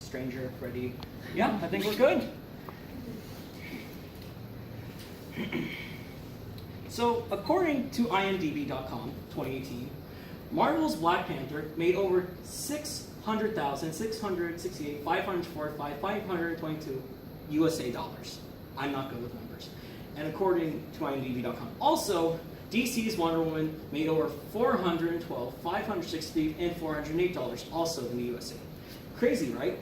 Stranger, Freddy. Yeah, I think we're good. So, according to IMDb.com, 2018, Marvel's Black Panther made over 522 USA dollars. I'm not good with numbers. And according to IMDb.com, also, DC's Wonder Woman made over 412, 560, and $408, also in the USA. Crazy, right?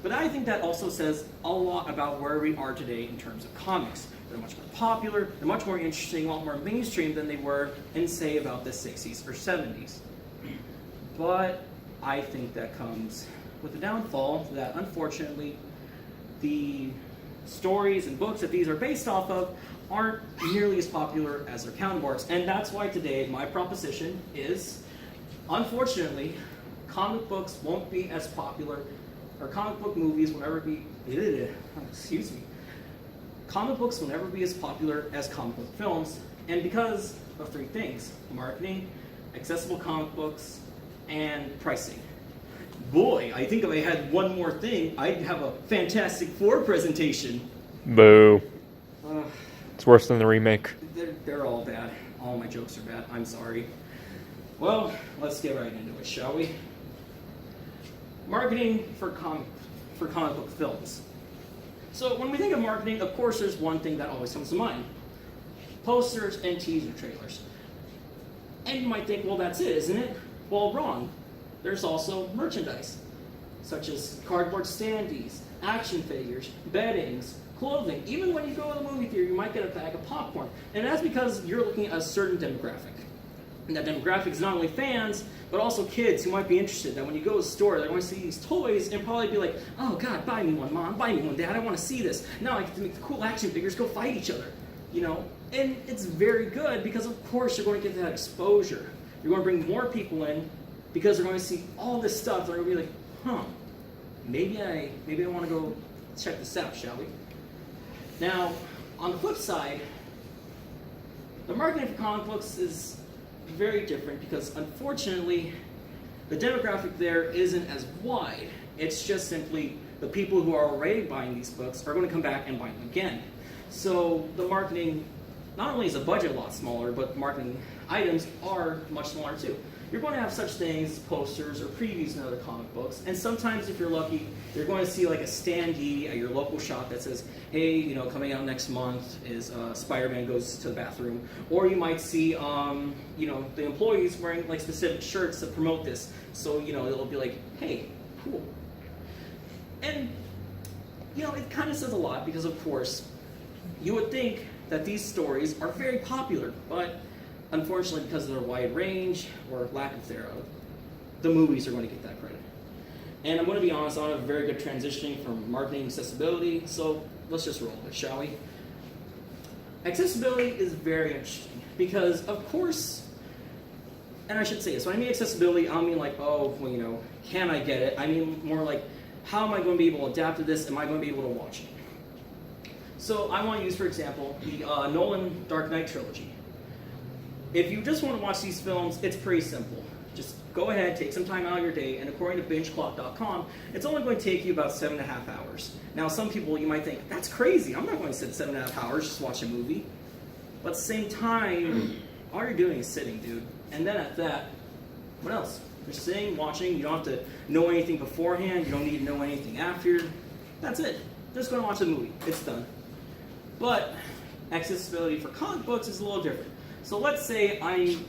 But I think that also says a lot about where we are today in terms of comics. They're much more popular, they're much more interesting, a lot more mainstream than they were in, say, about the 60s or 70s. But I think that comes with the downfall that, unfortunately, the stories and books that these are based off of aren't nearly as popular as their counterparts. And that's why today my proposition is, unfortunately, comic books won't be as popular, or comic book movies will never be, excuse me, comic books will never be as popular as comic book films, and because of three things: marketing, accessible comic books, and pricing. Boy, I think if I had one more thing, I'd have a Fantastic Four presentation. Boo. It's worse than the remake. They're all bad. All my jokes are bad. I'm sorry. Well, let's get right into it, shall we? Marketing for comic book films. So when we think of marketing, of course there's one thing that always comes to mind: posters and teaser trailers. And you might think, well, that's it, isn't it? Well, wrong. There's also merchandise, such as cardboard standees, action figures, beddings, clothing. Even when you go to the movie theater, you might get a bag of popcorn. And that's because you're looking at a certain demographic. And that demographic is not only fans, but also kids who might be interested. That when you go to the store, they're going to see these toys and probably be like, oh God, buy me one, Mom, buy me one, Dad, I want to see this. Now I get to make the cool action figures go fight each other, you know? And it's very good because of course you're going to get that exposure. You're going to bring more people in because they're going to see all this stuff. They're going to be like, huh, maybe I want to go check this out, shall we? Now, on the flip side, the marketing for comic books is very different because unfortunately the demographic there isn't as wide. It's just simply the people who are already buying these books are going to come back and buy them again. So the marketing, not only is the budget a lot smaller, but marketing items are much smaller too. You're going to have such things as posters or previews in other comic books, and sometimes if you're lucky, you're going to see like a standee at your local shop that says, hey, you know, coming out next month is Spider-Man goes to the bathroom. Or you might see, you know, the employees wearing like specific shirts that promote this. So, you know, it'll be like, hey, cool. And, you know, it kind of says a lot because, of course, you would think that these stories are very popular, but unfortunately, because of their wide range or lack of thereof, the movies are going to get that credit. And I'm going to be honest, I don't have a very good transitioning from marketing to accessibility, so let's just roll with it, shall we? Accessibility is very interesting because, of course, and I should say this, when I mean accessibility, I don't mean like, oh, well, you know, can I get it? I mean more like, how am I going to be able to adapt to this? Am I going to be able to watch it? So I want to use, for example, the Nolan Dark Knight trilogy. If you just want to watch these films, it's pretty simple. Just go ahead, take some time out of your day, and according to BingeClock.com, it's only going to take you about 7.5 hours. Now, some people, you might think, that's crazy. I'm not going to sit 7.5 hours just to watch a movie. But at the same time, all you're doing is sitting, dude. And then at that, what else? You're sitting, watching. You don't have to know anything beforehand. You don't need to know anything after. That's it. Just going to watch the movie. It's done. But accessibility for comic books is a little different. So let's say I'm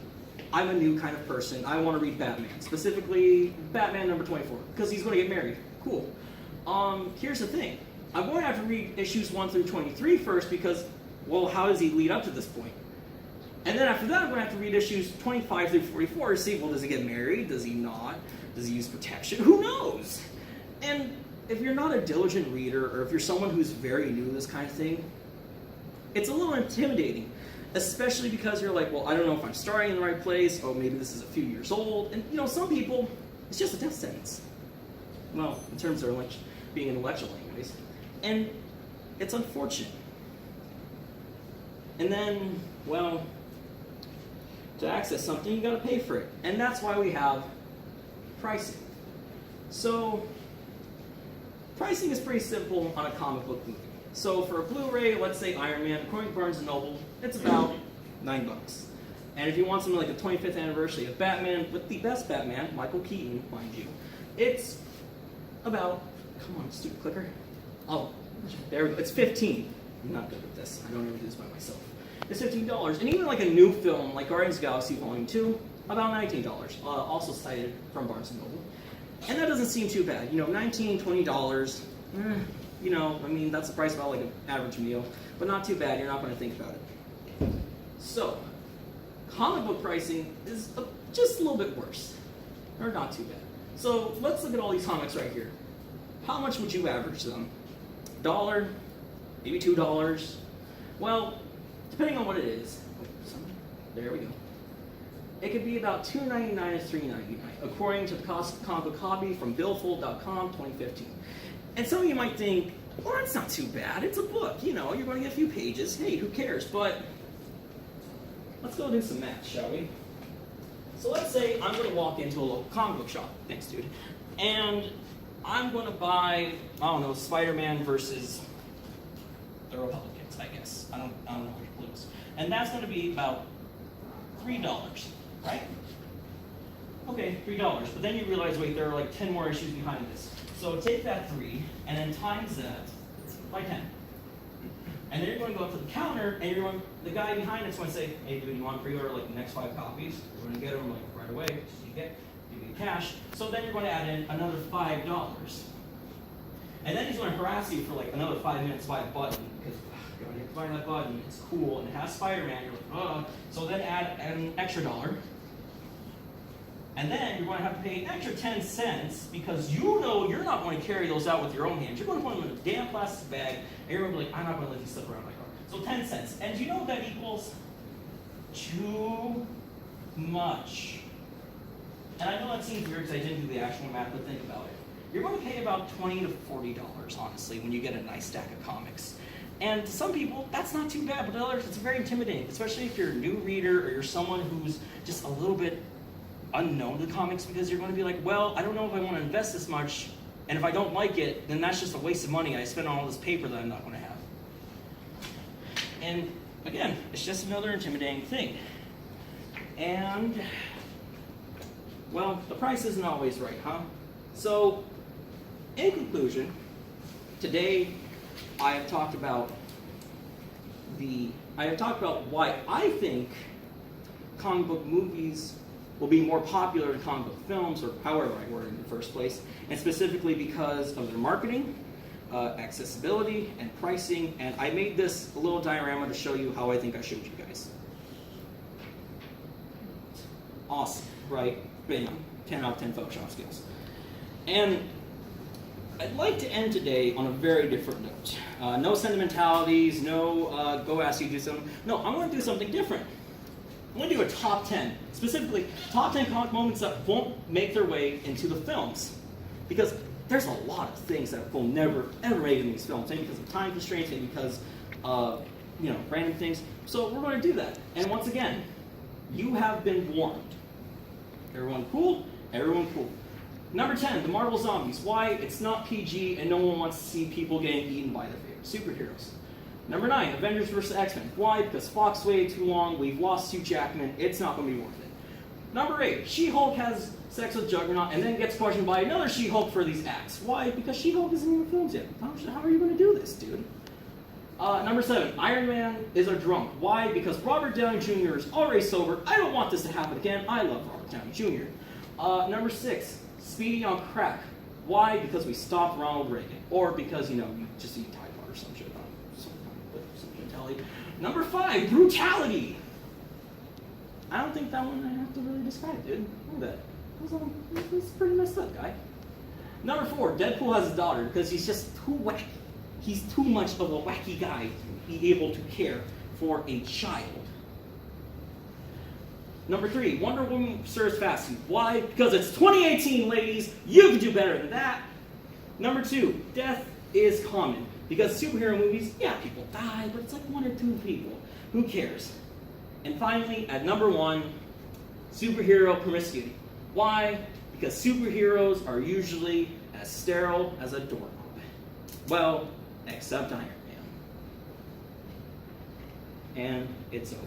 a new kind of person. I want to read Batman, specifically Batman number 24, because he's going to get married. Cool. Here's the thing. I'm going to have to read issues 1 through 23 first because, well, how does he lead up to this point? And then after that, I'm going to have to read issues 25 through 44 to see, well, does he get married? Does he not? Does he use protection? Who knows? And if you're not a diligent reader, or if you're someone who's very new to this kind of thing, it's a little intimidating. Especially because you're like, well, I don't know if I'm starting in the right place, or maybe this is a few years old. And, you know, some people, it's just a death sentence. Well, in terms of being intellectual anyways. And it's unfortunate. And then, well, to access something, you gotta pay for it. And that's why we have pricing. So, pricing is pretty simple on a comic book movie. So for a Blu-ray, let's say Iron Man, according to Barnes & Noble, it's about $9. And if you want something like the 25th anniversary of Batman, with the best Batman, Michael Keaton, mind you, it's about, come on, stupid clicker. Oh, there we go, it's 15. I'm not good with this, I don't ever do this by myself. It's $15, and even like a new film, like Guardians of the Galaxy Volume 2, about $19, also cited from Barnes & Noble. And that doesn't seem too bad, you know, $19, $20, you know, I mean, that's the price of about like an average meal, but not too bad, you're not going to think about it. So, comic book pricing is just a little bit worse, or not too bad. So let's look at all these comics right here. How much would you average them? $1, maybe $2? Well, depending on what it is. There we go. It could be about $2.99 to $3.99, according to the Cost of Comic Book Hobby from Billfold.com 2015. And some of you might think, well, that's not too bad. It's a book, you know, you're going to get a few pages. Hey, who cares? But let's go do some math, shall we? So let's say I'm going to walk into a local comic book shop. Thanks, dude. And I'm going to buy, I don't know, Spider-Man versus the Republicans, I guess. I don't know which blues. And that's going to be about $3, right? Okay, $3. But then you realize, wait, there are like 10 more issues behind this. So take that 3 and then times that by 10. And then you're going to go up to the counter, and the guy behind it's going to say, hey, dude, you want to pre-order like the next 5 copies? We're going to get them like right away. So you get cash. So then you're going to add in another $5. And then he's going to harass you for like another 5 minutes by a button, because you have to find that button, it's cool, and it has Spider-Man, you're like, So then add an extra $1. And then you're going to have to pay an extra 10 cents because you know you're not going to carry those out with your own hands. You're going to put them in a damn plastic bag, and you're going to be like, I'm not going to let these slip around my car. So 10 cents. And do you know what that equals? Too much. And I know that seems weird because I didn't do the actual math, but think about it. You're going to pay about $20 to $40, honestly, when you get a nice stack of comics. And to some people, that's not too bad, but to others, it's very intimidating, especially if you're a new reader or you're someone who's just a little bit unknown to comics, because you're going to be like, well, I don't know if I want to invest this much, and if I don't like it, then that's just a waste of money I spent on all this paper that I'm not going to have. And again, it's just another intimidating thing. And, well, the price isn't always right, huh? So, in conclusion, today I have talked about why I think comic book movies will be more popular than comic book films, or however I word it in the first place, and specifically because of their marketing, accessibility, and pricing. And I made this little diorama to show you how I think I showed you guys. Awesome, right? Bam, 10 out of 10 Photoshop skills. And I'd like to end today on a very different note. No sentimentalities, no go ask you to do something. No, I'm going to do something different. I'm going to do a top 10, specifically top 10 comic moments that won't make their way into the films. Because there's a lot of things that will never, ever make it in these films, maybe because of time constraints, maybe because of, random things. So we're going to do that. And once again, you have been warned. Everyone cool? Everyone cool. Number 10, the Marvel Zombies. Why? It's not PG and no one wants to see people getting eaten by their favorite superheroes. Number 9, Avengers vs. X-Men. Why? Because Fox waited too long, we've lost Hugh Jackman, it's not going to be worth it. Number 8, She-Hulk has sex with Juggernaut and then gets questioned by another She-Hulk for these acts. Why? Because She-Hulk isn't in the films yet. How are you going to do this, dude? Number 7, Iron Man is a drunk. Why? Because Robert Downey Jr. is already sober. I don't want this to happen again. I love Robert Downey Jr. Number 6, Speedy on crack. Why? Because we stopped Ronald Reagan. Or because, you just eat Tide Pod or some shit. Some mentality. Number 5, brutality. I don't think that one I have to really describe, dude. Look at that. That's pretty messed up, guy. Number 4, Deadpool has a daughter because he's just too wacky. He's too much of a wacky guy to be able to care for a child. Number 3, Wonder Woman serves fast food. Why? Because it's 2018, ladies. You can do better than that. Number 2, death is common. Because superhero movies, yeah, people die, but it's like 1 or 2 people. Who cares? And finally, at number 1, superhero promiscuity. Why? Because superheroes are usually as sterile as a doorknob. Well, except Iron Man. And it's over.